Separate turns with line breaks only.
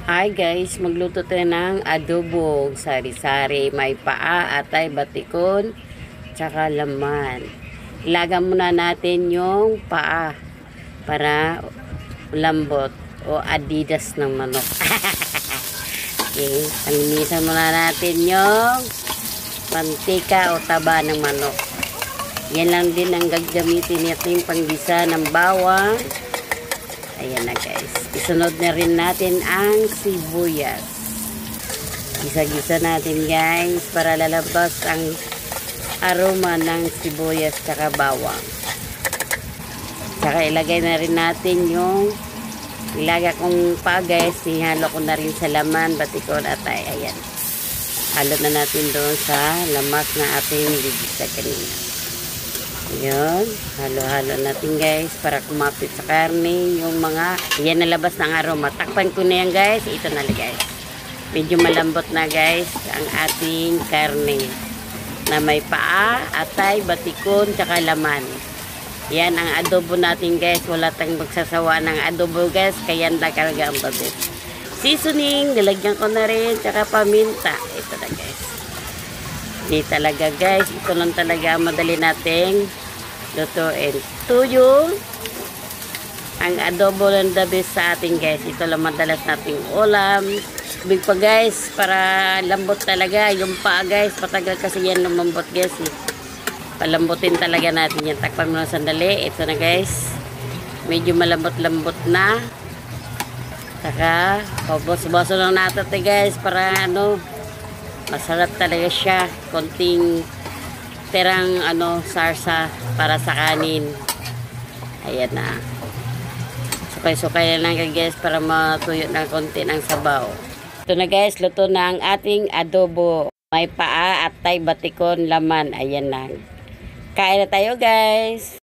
Hi guys, magluto tayo ng adobo, sari-sari, may paa, atay, batikon, tsaka laman. Ilaga muna natin yung paa para lambot o adidas ng manok. Okay, paninisan muna natin yung mantika o taba ng manok. Yan lang din ang gagamitin natin panggisa ng bawang. Ayan na guys. Isunod na rin natin ang sibuyas. Gisa-gisa natin guys para lalabas ang aroma ng sibuyas tsaka bawang. Tsaka ilagay na rin natin yung ilaga kong pa guys. Ihalo ko na rin sa laman, batikon, atay. Ayan. Halo na natin doon sa lamas na ating gigisa kanina. Yun, halo-halo natin guys para kumapit sa karne yung mga, yan nalabas ng aroma. Takpan ko na yan guys, ito na guys. Medyo malambot na guys ang ating karne na may paa, atay, batikon, tsaka laman. Yan ang adobo natin guys, wala tayong magsasawa ng adobo guys, kaya handa talaga ang babit. Seasoning, nilagyan ko na rin, tsaka paminta. Ito na guys. Hindi talaga guys, ito lang talaga madali nating lutuin. Tuyo ang adobo ng the best sa atin guys. Ito lang madalas nating ulam. Big pa guys, para lambot talaga yung paa guys. Patagal kasi yan lumambot guys eh. Palambutin talaga natin yan. Takpan mo na sandali. Ito na guys. Medyo malambot-lambot na. Saka pabos-boso lang natin guys para ano, masarap talaga siya. Konting terang sarsa para sa kanin. Ayan na. Sukay-sukay na lang guys para matuyo ng konti ng sabaw. Ito na guys, luto na ang ating adobo. May paa, atay, batikon, laman. Ayan na. Kain na tayo guys.